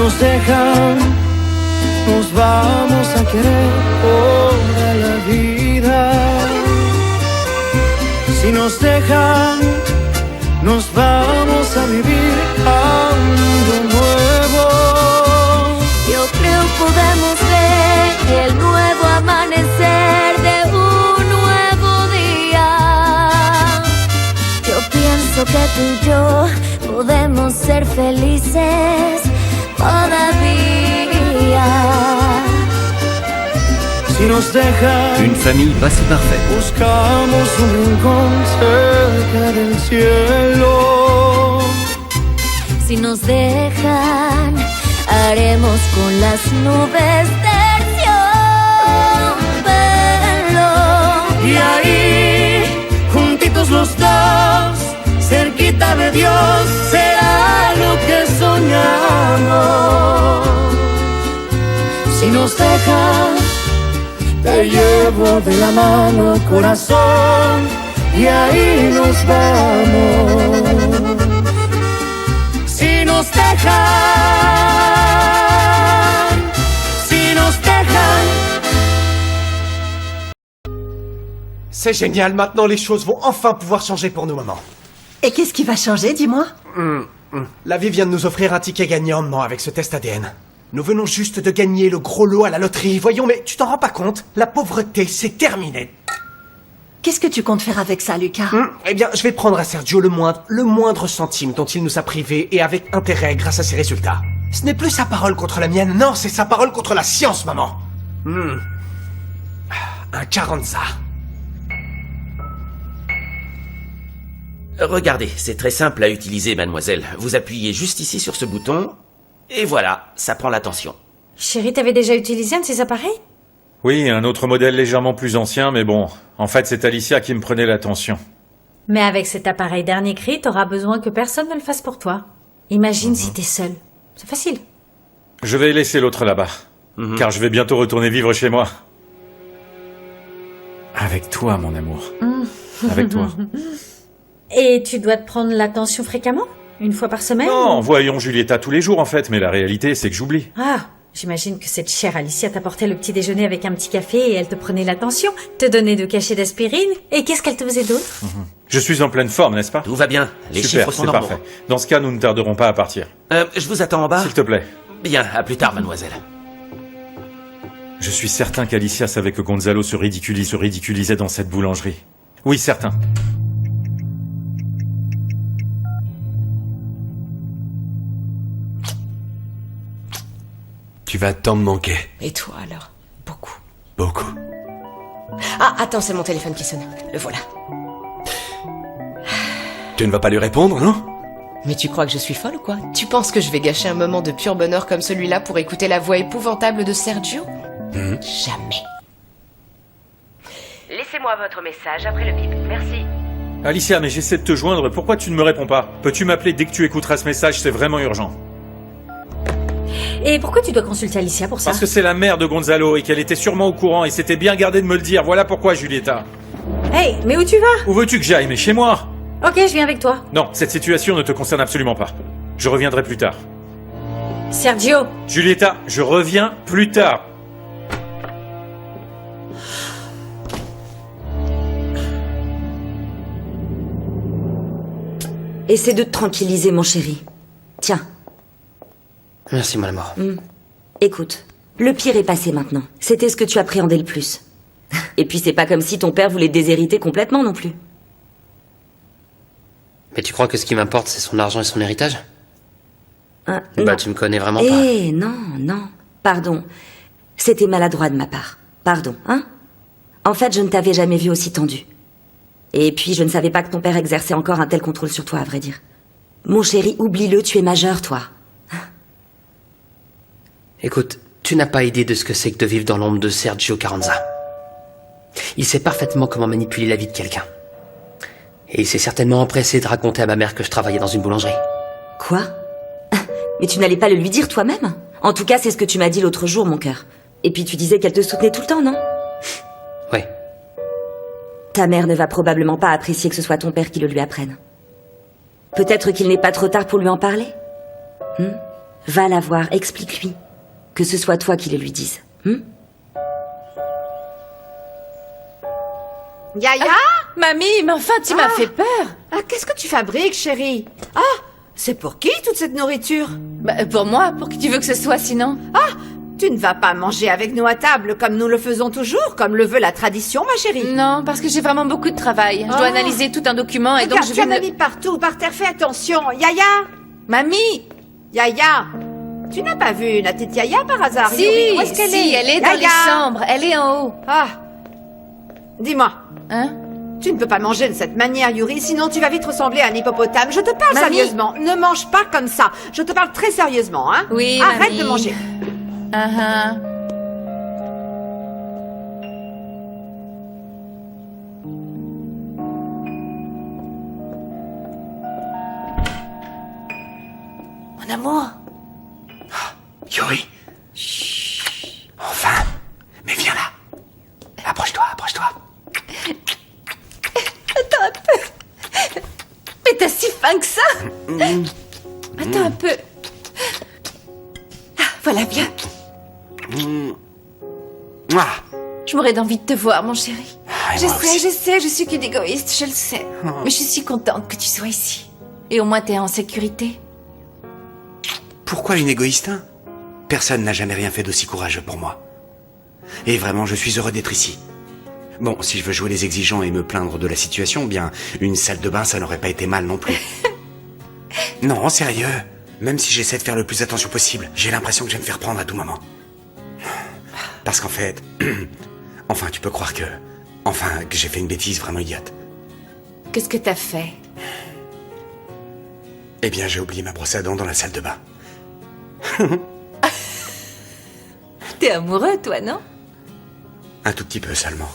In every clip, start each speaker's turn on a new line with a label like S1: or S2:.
S1: nos dejan, nos vamos a querer toda la vida. Si nos dejan, nos vamos a vivir algo nuevo.
S2: Yo creo podemos ver el nuevo amanecer de un nuevo día. Yo pienso que tú y yo podemos ser felices todavía.
S1: Si nos dejan,
S3: Une famille pas si parfaite.
S1: buscamos un rincón cerca del cielo.
S2: Si nos dejan, haremos con las nubes terciopelo.
S1: Y ahí, juntitos los dos, cerquita de Dios, será lo que soñamos. Si nos dejan, te llevo de la mano, corazón, y ahí nos vamos. Si nos dejan, si nos dejan.
S4: C'est génial, maintenant les choses vont enfin pouvoir changer pour nous, maman.
S5: Et qu'est-ce qui va changer, dis-moi?
S4: La vie vient de nous offrir un ticket gagnant, maman, avec ce test ADN. Nous venons juste de gagner le gros lot à la loterie. Voyons, mais tu t'en rends pas compte? La pauvreté, c'est terminé.
S5: Qu'est-ce que tu comptes faire avec ça, Lucas?
S4: Eh bien, je vais prendre à Sergio le moindre centime dont il nous a privés, et avec intérêt grâce à ses résultats. Ce n'est plus sa parole contre la mienne, non, c'est sa parole contre la science, maman. Un Carranza.
S3: Regardez, c'est très simple à utiliser, mademoiselle. Vous appuyez juste ici sur ce bouton, et voilà, ça prend l'attention.
S6: Chérie, t'avais déjà utilisé un de ces appareils?
S7: Oui, un autre modèle légèrement plus ancien, mais bon, en fait c'est Alicia qui me prenait l'attention.
S6: Mais avec cet appareil dernier cri, t'auras besoin que personne ne le fasse pour toi. Imagine si t'es seul. C'est facile.
S7: Je vais laisser l'autre là-bas, car je vais bientôt retourner vivre chez moi. Avec toi, mon amour. Avec toi.
S6: Et tu dois te prendre l'attention fréquemment? Une fois par semaine?
S7: Non, voyons Julieta tous les jours en fait, mais la réalité c'est que j'oublie.
S6: Ah, j'imagine que cette chère Alicia t'apportait le petit déjeuner avec un petit café et elle te prenait l'attention, te donnait 2 cachets d'aspirine, et qu'est-ce qu'elle te faisait d'autre?
S7: Je suis en pleine forme, n'est-ce pas?
S3: Tout va bien, les
S7: Super,
S3: chiffres sont
S7: c'est
S3: normaux.
S7: parfait. Dans ce cas, nous ne tarderons pas à partir.
S3: Je vous attends en bas.
S7: S'il te plaît.
S3: Bien, à plus tard, mademoiselle.
S7: Je suis certain qu'Alicia savait que Gonzalo se ridiculisait dans cette boulangerie. Oui, certain.
S8: Tu vas tant me manquer.
S9: Et toi alors? Beaucoup.
S8: Beaucoup.
S9: Ah, attends, c'est mon téléphone qui sonne. Le voilà.
S8: Tu ne vas pas lui répondre, non?
S9: Mais tu crois que je suis folle ou quoi? Tu penses que je vais gâcher un moment de pur bonheur comme celui-là pour écouter la voix épouvantable de Sergio? Jamais.
S10: Laissez-moi votre message après le bip. Merci.
S7: Alicia, mais j'essaie de te joindre, pourquoi tu ne me réponds pas? Peux-tu m'appeler dès que tu écouteras ce message, c'est vraiment urgent.
S6: Et pourquoi tu dois consulter Alicia pour ça?
S7: Parce que c'est la mère de Gonzalo et qu'elle était sûrement au courant et s'était bien gardée de me le dire, voilà pourquoi Julieta.
S6: Hey, mais où tu vas?
S7: Où veux-tu que j'aille? Mais chez moi.
S6: Ok, je viens avec toi.
S7: Non, cette situation ne te concerne absolument pas. Je reviendrai plus tard.
S6: Sergio!
S7: Julieta, je reviens plus tard.
S11: Essaie de te tranquilliser, mon chéri. Tiens,
S9: Merci, mon amour.
S11: écoute. Le pire est passé maintenant. C'était ce que tu appréhendais le plus. Et puis c'est pas comme si ton père voulait te déshériter complètement non plus.
S9: Mais tu crois que ce qui m'importe, c'est son argent et son héritage?
S11: Bah,
S9: Bah, tu me connais vraiment pas.
S11: Eh, non, non. Pardon. C'était maladroit de ma part. Pardon, hein? En fait, je ne t'avais jamais vu aussi tendu. Et puis, je ne savais pas que ton père exerçait encore un tel contrôle sur toi, à vrai dire. Mon chéri, oublie-le, tu es majeur, toi.
S9: Écoute, tu n'as pas idée de ce que c'est que de vivre dans l'ombre de Sergio Carranza. Il sait parfaitement comment manipuler la vie de quelqu'un. Et il s'est certainement empressé de raconter à ma mère que je travaillais dans une boulangerie.
S11: Quoi? Mais tu n'allais pas le lui dire toi-même? En tout cas, c'est ce que tu m'as dit l'autre jour, mon cœur. Et puis tu disais qu'elle te soutenait tout le temps, non?
S9: Ouais.
S11: Ta mère ne va probablement pas apprécier que ce soit ton père qui le lui apprenne. Peut-être qu'il n'est pas trop tard pour lui en parler? Va la voir, explique-lui. Que ce soit toi qui le lui dise.
S12: Yaya
S13: Mamie, mais enfin, tu m'as fait peur.
S12: Ah, qu'est-ce que tu fabriques, chérie? Ah, c'est pour qui, toute cette nourriture?
S13: Pour moi, pour qui tu veux que ce soit, sinon?
S12: Ah, tu ne vas pas manger avec nous à table comme nous le faisons toujours, comme le veut la tradition, ma chérie.
S13: Non, parce que j'ai vraiment beaucoup de travail. Je dois analyser tout un document et donc
S12: Regarde,
S13: je
S12: tu en
S13: vais
S12: as mis partout, par terre, fais attention. Yaya
S13: Mamie
S12: Yaya Tu n'as pas vu la petite Yaya par hasard?
S13: Si,
S12: Yuri Où est-ce qu'elle est?
S13: elle est dans les chambres, elle est en haut.
S12: Ah Dis-moi.
S13: Hein?
S12: Tu ne peux pas manger de cette manière, Yuri, sinon tu vas vite ressembler à un hippopotame. Je te parle
S13: Mamie.
S12: sérieusement. Ne mange pas comme ça. Je te parle très sérieusement, hein?
S13: Oui,
S12: Arrête
S13: mamie.
S12: de manger.
S13: Mon amour.
S8: Yuri. Chut. Enfin. Mais viens là. Approche-toi, approche-toi.
S13: Attends un peu. Mais t'as si faim que ça? Attends un peu. Ah, voilà, viens. Je mourrais d'envie de te voir, mon chéri. Je sais, je suis qu'une égoïste, je le sais. Mais je suis si contente que tu sois ici. Et au moins t'es en sécurité.
S8: Pourquoi une égoïste, hein? Personne n'a jamais rien fait d'aussi courageux pour moi. Et vraiment, je suis heureux d'être ici. Bon, si je veux jouer les exigeants et me plaindre de la situation, bien, une salle de bain, ça n'aurait pas été mal non plus. Non, sérieux. Même si j'essaie de faire le plus attention possible, j'ai l'impression que je vais me faire prendre à tout moment. Parce qu'en fait... enfin, tu peux croire que... Enfin, que j'ai fait une bêtise vraiment idiote.
S13: Qu'est-ce que t'as fait?
S8: Eh bien, j'ai oublié ma brosse à dents dans la salle de bain.
S13: T'es amoureux, toi, non?
S8: Un tout petit peu seulement.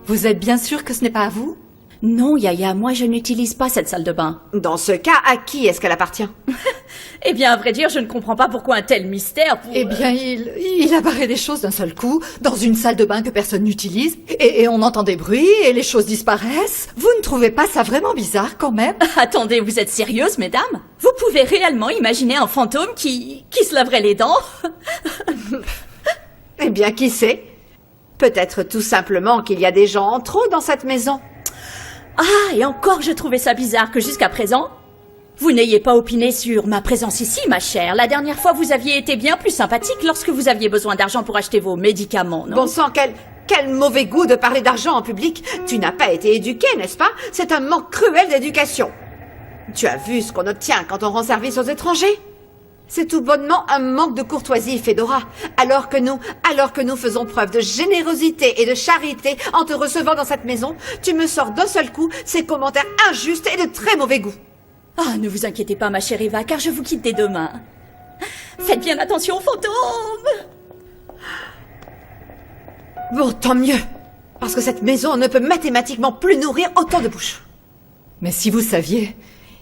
S14: Vous êtes bien sûr que ce n'est pas à vous?
S15: Non, Yaya, moi je n'utilise pas cette salle de bain.
S12: Dans ce cas, à qui est-ce qu'elle appartient?
S15: Eh bien, à vrai dire, je ne comprends pas pourquoi un tel mystère pour...
S14: Eh bien, il a barré des choses d'un seul coup, dans une salle de bain que personne n'utilise, et on entend des bruits, et les choses disparaissent. Vous ne trouvez pas ça vraiment bizarre, quand même?
S15: Attendez, vous êtes sérieuses, mesdames? Vous pouvez réellement imaginer un fantôme qui se laverait les dents?
S12: Eh bien, qui sait? Peut-être tout simplement qu'il y a des gens en trop dans cette maison.
S15: Ah, et encore, je trouvais ça bizarre que jusqu'à présent, vous n'ayez pas opiné sur ma présence ici, ma chère. La dernière fois, vous aviez été bien plus sympathique lorsque vous aviez besoin d'argent pour acheter vos médicaments, non?
S12: Bon sang, quel mauvais goût de parler d'argent en public. Tu n'as pas été éduqué, n'est-ce pas? C'est un manque cruel d'éducation. Tu as vu ce qu'on obtient quand on rend service aux étrangers? C'est tout bonnement un manque de courtoisie, Fedora. Alors que nous faisons preuve de générosité et de charité en te recevant dans cette maison, tu me sors d'un seul coup ces commentaires injustes et de très mauvais goût.
S15: Ah, ne vous inquiétez pas, ma chère Eva, car je vous quitte dès demain. Faites bien attention aux fantômes!
S12: Bon, tant mieux. Parce que cette maison ne peut mathématiquement plus nourrir autant de bouches.
S14: Mais si vous saviez,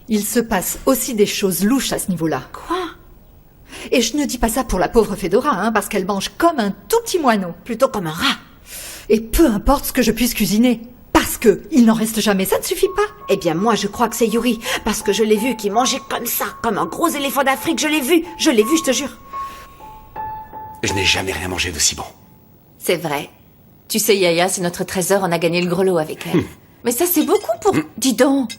S14: il se passe aussi des choses louches à ce niveau-là.
S12: Quoi?
S14: Et je ne dis pas ça pour la pauvre Fedora, hein, parce qu'elle mange comme un tout petit moineau.
S12: Plutôt comme un rat.
S14: Et peu importe ce que je puisse cuisiner. Parce que il n'en reste jamais, ça ne suffit pas.
S12: Eh bien, moi, je crois que c'est Yuri. Parce que je l'ai vu qui mangeait comme ça, comme un gros éléphant d'Afrique. Je l'ai vu, je te jure.
S8: Je n'ai jamais rien mangé d'aussi bon.
S13: C'est vrai. Tu sais, Yaya, c'est notre trésor, on a gagné le gros lot avec elle. Mais ça, c'est beaucoup pour... Dis donc.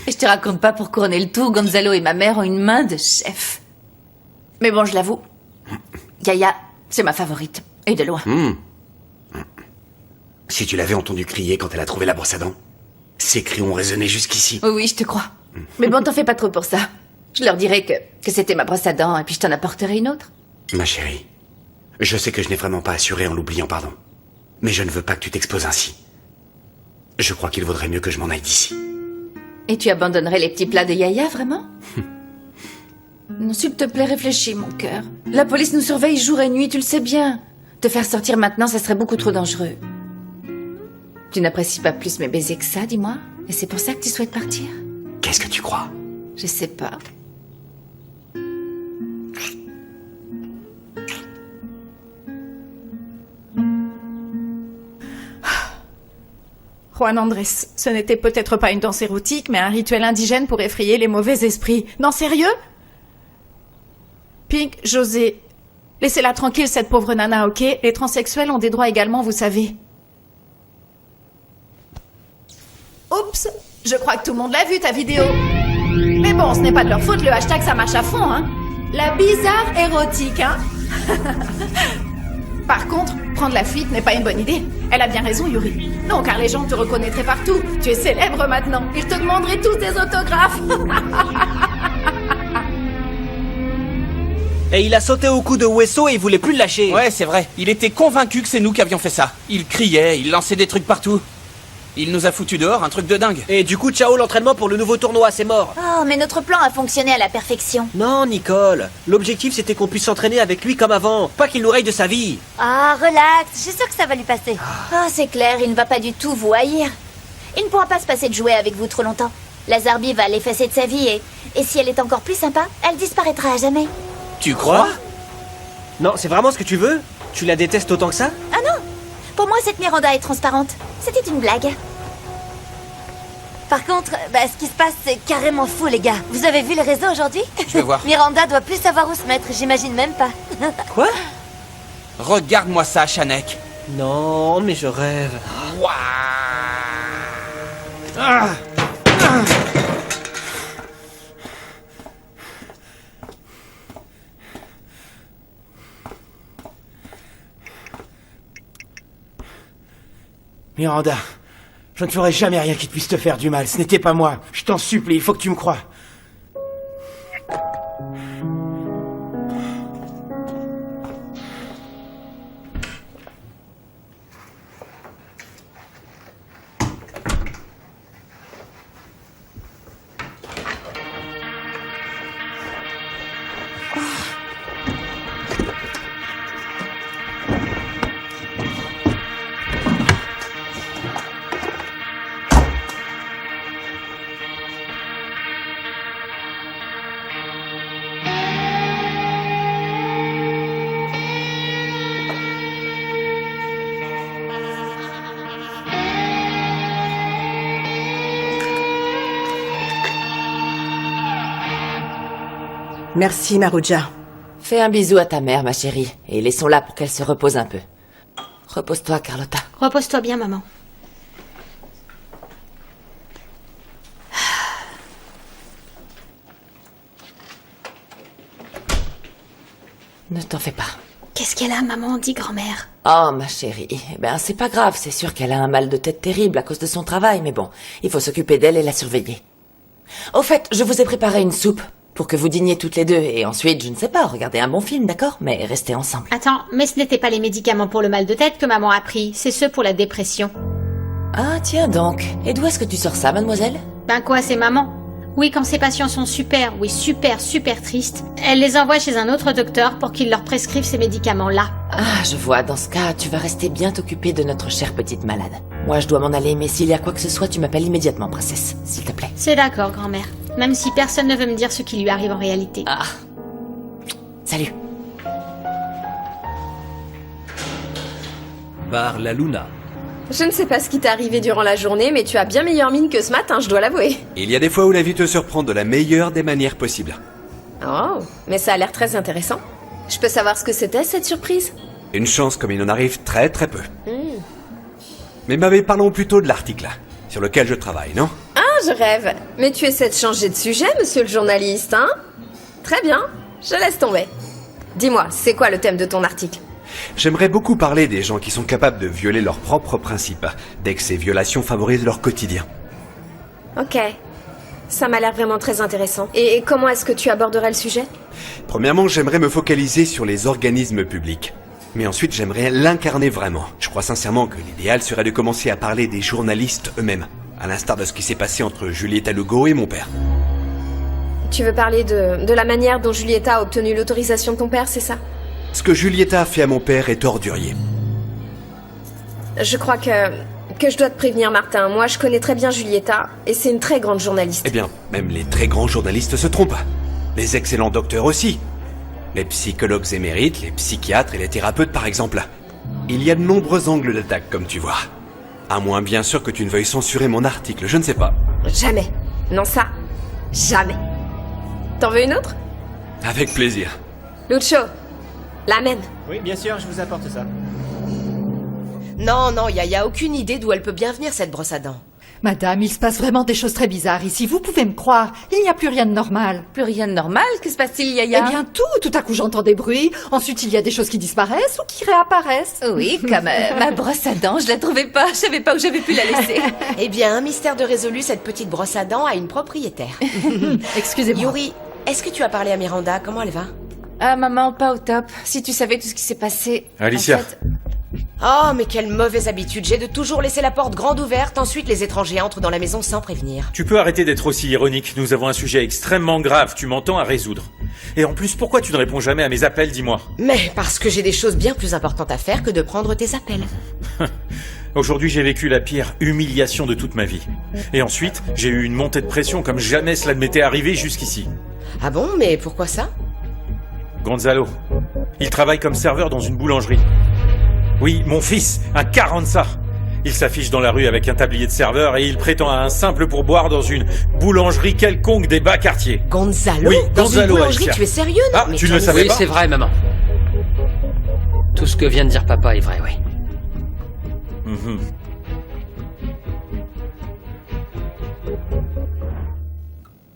S13: Et je te raconte pas, pour couronner le tout, Gonzalo et ma mère ont une main de chef. Mais bon, je l'avoue, Yaya, c'est ma favorite. Et de loin.
S8: Si tu l'avais entendu crier quand elle a trouvé la brosse à dents, ses cris ont résonné jusqu'ici.
S13: Oui, je te crois. Mais bon, t'en fais pas trop pour ça. Je leur dirai que c'était ma brosse à dents et puis je t'en apporterai une autre.
S8: Ma chérie, je sais que je n'ai vraiment pas assuré en l'oubliant, pardon. Mais je ne veux pas que tu t'exposes ainsi. Je crois qu'il vaudrait mieux que je m'en aille d'ici.
S13: Et tu abandonnerais les petits plats de Yaya, vraiment? Non, s'il te plaît, réfléchis, mon cœur. La police nous surveille jour et nuit, tu le sais bien. Te faire sortir maintenant, ça serait beaucoup trop dangereux. Tu n'apprécies pas plus mes baisers que ça, dis-moi? Et c'est pour ça que tu souhaites partir?
S8: Qu'est-ce que tu crois?
S13: Je sais pas.
S16: Juan Andrés, ce n'était peut-être pas une danse érotique, mais un rituel indigène pour effrayer les mauvais esprits. Non, sérieux? Pink, José, laissez-la tranquille, cette pauvre nana, ok? Les transsexuels ont des droits également, vous savez. Oups, je crois que tout le monde l'a vu, ta vidéo. Mais bon, ce n'est pas de leur faute, le hashtag ça marche à fond, hein. La bizarre érotique, hein. Par contre, prendre la fuite n'est pas une bonne idée. Elle a bien raison, Yuri. Non, car les gens te reconnaîtraient partout. Tu es célèbre maintenant. Ils te demanderaient tous des autographes.
S17: Et il a sauté au cou de Hueso et il voulait plus le lâcher.
S18: Ouais, c'est vrai. Il était convaincu que c'est nous qui avions fait ça. Il criait, il lançait des trucs partout. Il nous a foutus dehors, un truc de dingue.
S17: Et du coup, ciao l'entraînement pour le nouveau tournoi, c'est mort.
S2: Oh, mais notre plan a fonctionné à la perfection.
S17: Non, Nicole. L'objectif, c'était qu'on puisse s'entraîner avec lui comme avant. Pas qu'il nous raye de sa vie.
S2: Ah, relax, je suis sûre que ça va lui passer. Ah, c'est clair, il ne va pas du tout vous haïr. Il ne pourra pas se passer de jouer avec vous trop longtemps. La Zarbi va l'effacer de sa vie et si elle est encore plus sympa, elle disparaîtra à jamais.
S18: Tu crois?
S17: Non, c'est vraiment ce que tu veux? Tu la détestes autant que ça?
S2: Ah non! Pour moi, cette Miranda est transparente. C'était une blague. Par contre, ce qui se passe, c'est carrément fou, les gars. Vous avez vu le réseau aujourd'hui?
S18: Je vais voir.
S2: Miranda doit plus savoir où se mettre, j'imagine même pas.
S17: Quoi?
S18: Regarde-moi ça, Shanek.
S17: Non, mais je rêve.
S18: Waouh. Ah. Ah.
S4: Miranda, je ne ferai jamais rien qui puisse te faire du mal. Ce n'était pas moi. Je t'en supplie, il faut que tu me crois.
S5: Merci, Maruja.
S13: Fais un bisou à ta mère, ma chérie, et laissons-la pour qu'elle se repose un peu. Repose-toi, Carlotta.
S15: Repose-toi bien, maman.
S13: Ne t'en fais pas.
S15: Qu'est-ce qu'elle a, maman? Dit grand-mère.
S13: Oh, ma chérie. C'est pas grave, c'est sûr qu'elle a un mal de tête terrible à cause de son travail, mais bon, il faut s'occuper d'elle et la surveiller. Au fait, je vous ai préparé une soupe pour que vous dîniez toutes les deux, et ensuite, je ne sais pas, regardez un bon film, d'accord? Mais restez ensemble.
S15: Attends, mais ce n'était pas les médicaments pour le mal de tête que maman a pris, c'est ceux pour la dépression.
S13: Ah, tiens donc. Et d'où est-ce que tu sors ça, mademoiselle?
S15: Ben quoi, c'est maman. Oui, quand ses patients sont super tristes, elle les envoie chez un autre docteur pour qu'il leur prescrive ces médicaments-là.
S13: Ah, je vois, dans ce cas, tu vas rester bien t'occuper de notre chère petite malade. Moi, je dois m'en aller, mais s'il y a quoi que ce soit, tu m'appelles immédiatement, princesse, s'il te plaît.
S15: C'est d'accord, grand-mère. Même si personne ne veut me dire ce qui lui arrive en réalité.
S13: Ah. Salut.
S19: Bar La Luna.
S20: Je ne sais pas ce qui t'est arrivé durant la journée, mais tu as bien meilleure mine que ce matin, je dois l'avouer.
S8: Il y a des fois où la vie te surprend de la meilleure des manières possibles.
S20: Oh, mais ça a l'air très intéressant. Je peux savoir ce que c'était, cette surprise?
S8: Une chance comme il en arrive très très peu. Mais parlons plutôt de l'article là, sur lequel je travaille, non?
S20: Ah, je rêve. Mais tu essaies de changer de sujet, monsieur le journaliste, hein? Très bien, je laisse tomber. Dis-moi, c'est quoi le thème de ton article?
S8: J'aimerais beaucoup parler des gens qui sont capables de violer leurs propres principes, dès que ces violations favorisent leur quotidien.
S20: Ok. Ça m'a l'air vraiment très intéressant. Et comment est-ce que tu aborderais le sujet?
S8: Premièrement, j'aimerais me focaliser sur les organismes publics. Mais ensuite, j'aimerais l'incarner vraiment. Je crois sincèrement que l'idéal serait de commencer à parler des journalistes eux-mêmes, à l'instar de ce qui s'est passé entre Julieta Lugo et mon père.
S20: Tu veux parler de la manière dont Julieta a obtenu l'autorisation de ton père, c'est ça?
S8: Ce que Julieta a fait à mon père est ordurier.
S20: Je crois que je dois te prévenir, Martin. Moi, je connais très bien Julieta, et c'est une très grande journaliste.
S8: Eh bien, même les très grands journalistes se trompent. Les excellents docteurs aussi. Les psychologues émérites, les psychiatres et les thérapeutes, par exemple. Il y a de nombreux angles d'attaque, comme tu vois. À moins bien sûr que tu ne veuilles censurer mon article, je ne sais pas.
S20: Jamais. Non, ça, jamais. T'en veux une autre?
S8: Avec plaisir.
S20: Lucio, la même.
S17: Oui, bien sûr, je vous apporte ça.
S19: Non, Yaya, aucune idée d'où elle peut bien venir, cette brosse à dents.
S14: Madame, il se passe vraiment des choses très bizarres ici. Vous pouvez me croire, il n'y a plus rien de normal.
S13: Plus rien de normal? Que se passe-t-il, Yaya?
S14: Eh bien, tout à coup j'entends des bruits. Ensuite, il y a des choses qui disparaissent ou qui réapparaissent.
S13: Oui, comme ma brosse à dents, je la trouvais pas. Je savais pas où j'avais pu la laisser.
S19: Eh bien, un mystère de résolu, cette petite brosse à dents a une propriétaire.
S14: Excusez-moi.
S19: Yuri, est-ce que tu as parlé à Miranda? Comment elle va?
S13: Ah, maman, pas au top. Si tu savais tout ce qui s'est passé...
S7: Alicia.
S13: En fait...
S19: Oh, mais quelle mauvaise habitude. J'ai de toujours laisser la porte grande ouverte, ensuite les étrangers entrent dans la maison sans prévenir.
S7: Tu peux arrêter d'être aussi ironique. Nous avons un sujet extrêmement grave, tu m'entends, à résoudre. Et en plus, pourquoi tu ne réponds jamais à mes appels, dis-moi?
S19: Mais parce que j'ai des choses bien plus importantes à faire que de prendre tes appels.
S7: Aujourd'hui, j'ai vécu la pire humiliation de toute ma vie. Et ensuite, j'ai eu une montée de pression comme jamais cela ne m'était arrivé jusqu'ici.
S19: Ah bon, mais pourquoi ça?
S7: Gonzalo, il travaille comme serveur dans une boulangerie. Oui, mon fils, un Carranza. Il s'affiche dans la rue avec un tablier de serveur et il prétend à un simple pourboire dans une boulangerie quelconque des bas quartiers.
S19: Gonzalo?
S7: Oui,
S19: dans
S7: Gonzalo,
S19: une boulangerie,
S7: Alicia.
S19: tu es sérieux? Non,
S7: Ah,
S19: mais
S7: tu ne le savais
S9: Oui,
S7: pas?
S9: c'est vrai, maman. Tout ce que vient de dire papa est vrai, oui.
S7: Mhm.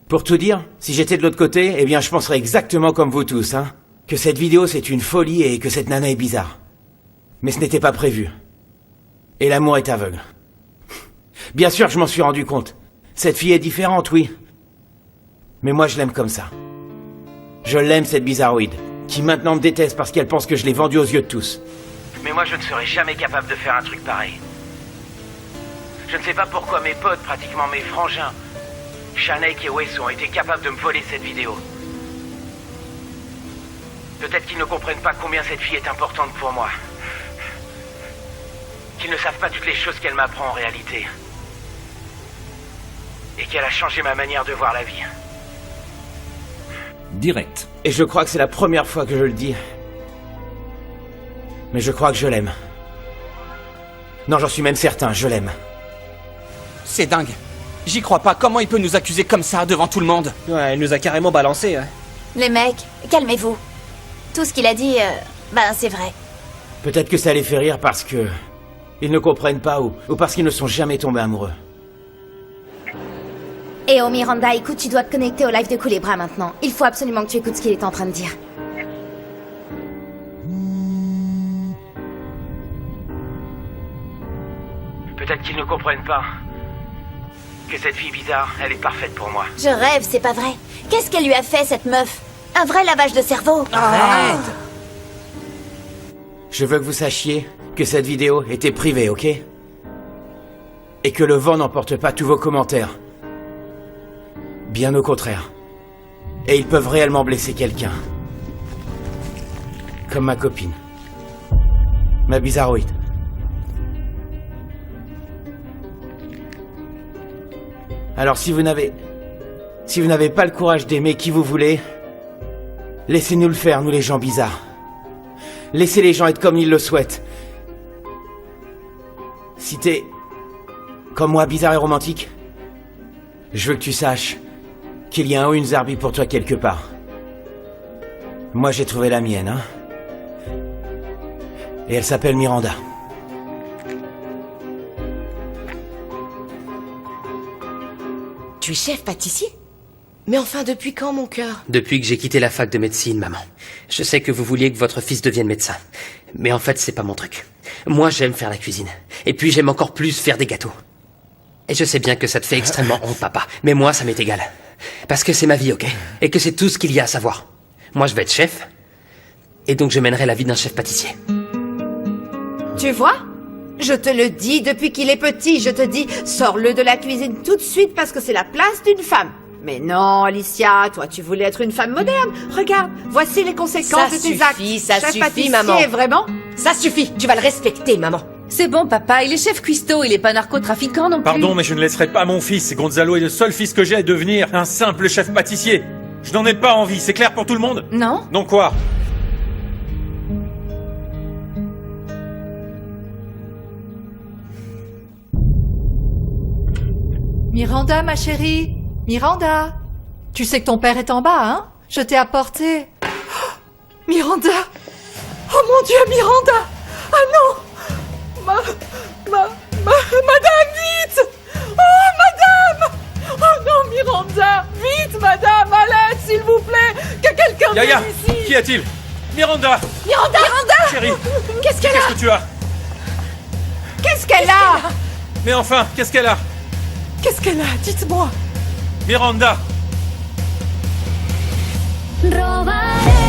S3: Pour tout dire, si j'étais de l'autre côté, eh bien je penserais exactement comme vous tous, hein. Que cette vidéo c'est une folie et que cette nana est bizarre. Mais ce n'était pas prévu. Et l'amour est aveugle. Bien sûr que je m'en suis rendu compte. Cette fille est différente, oui. Mais moi je l'aime comme ça. Je l'aime cette bizarroïde, qui maintenant me déteste parce qu'elle pense que je l'ai vendue aux yeux de tous. Mais moi je ne serais jamais capable de faire un truc pareil. Je ne sais pas pourquoi mes potes, pratiquement mes frangins, Shanek et Wes ont été capables de me voler cette vidéo. Peut-être qu'ils ne comprennent pas combien cette fille est importante pour moi. Qu'ils ne savent pas toutes les choses qu'elle m'apprend en réalité. Et qu'elle a changé ma manière de voir la vie.
S18: Direct.
S3: Et je crois que c'est la première fois que je le dis. Mais je crois que je l'aime. Non, j'en suis même certain, je l'aime.
S18: C'est dingue. J'y crois pas. Comment il peut nous accuser comme ça devant tout le monde?
S17: Ouais, elle nous a carrément balancé. Hein.
S2: Les mecs, calmez-vous. Tout ce qu'il a dit, c'est vrai.
S3: Peut-être que ça les fait rire parce que... ils ne comprennent pas ou parce qu'ils ne sont jamais tombés amoureux.
S2: Et oh Miranda, écoute, tu dois te connecter au live de Culebra maintenant. Il faut absolument que tu écoutes ce qu'il est en train de dire.
S3: Peut-être qu'ils ne comprennent pas que cette fille bizarre, elle est parfaite pour moi.
S2: Je rêve, c'est pas vrai. Qu'est-ce qu'elle lui a fait, cette meuf? Un vrai lavage de cerveau.
S3: Arrête! Je veux que vous sachiez que cette vidéo était privée, ok? Et que le vent n'emporte pas tous vos commentaires. Bien au contraire. Et ils peuvent réellement blesser quelqu'un. Comme ma copine. Ma bizarroïde. Alors si vous n'avez pas le courage d'aimer qui vous voulez, laissez-nous le faire, nous les gens bizarres. Laissez les gens être comme ils le souhaitent. Si t'es comme moi, bizarre et romantique, je veux que tu saches qu'il y a un ou une Zarbi pour toi quelque part. Moi j'ai trouvé la mienne, hein. Et elle s'appelle Miranda.
S19: Tu es chef pâtissier? Mais enfin, depuis quand, mon cœur?
S9: Depuis que j'ai quitté la fac de médecine, maman. Je sais que vous vouliez que votre fils devienne médecin. Mais en fait, c'est pas mon truc. Moi, j'aime faire la cuisine. Et puis, j'aime encore plus faire des gâteaux. Et je sais bien que ça te fait extrêmement honte, papa. Mais moi, ça m'est égal. Parce que c'est ma vie, ok? Et que c'est tout ce qu'il y a à savoir. Moi, je vais être chef. Et donc, je mènerai la vie d'un chef pâtissier.
S12: Tu vois? Je te le dis depuis qu'il est petit, je te dis, sors-le de la cuisine tout de suite parce que c'est la place d'une femme. Mais non, Alicia, toi tu voulais être une femme moderne. Regarde, voici les conséquences de tes actes.
S19: Ça
S12: Chef
S19: suffit,
S12: pâtissier,
S19: maman.
S12: Vraiment?
S19: Ça suffit, tu vas le respecter, maman.
S13: C'est bon, papa, il est chef cuistot, il est pas narcotrafiquant non plus.
S7: Pardon, mais je ne laisserai pas mon fils, Gonzalo est le seul fils que j'ai à devenir un simple chef pâtissier. Je n'en ai pas envie, c'est clair pour tout le monde?
S13: Non.
S7: Donc quoi?
S14: Miranda, ma chérie. Miranda. Tu sais que ton père est en bas, hein? Je t'ai apporté. Oh, Miranda. Oh mon Dieu, Miranda. Ah non. Madame, vite. Oh, madame. Oh non, Miranda. Vite, madame, à l'aide, s'il vous plaît. Que quelqu'un
S7: Yaya,
S14: vienne ici.
S7: qu'y a-t-il? Miranda!
S14: Miranda.
S7: Chérie,
S14: Qu'est-ce qu'elle a?
S7: qu'est-ce que tu as?
S14: Qu'est-ce qu'elle a?
S7: Mais enfin, qu'est-ce qu'elle a?
S14: Qu'est-ce qu'elle a? Dites-moi.
S7: Miranda!
S1: Robaré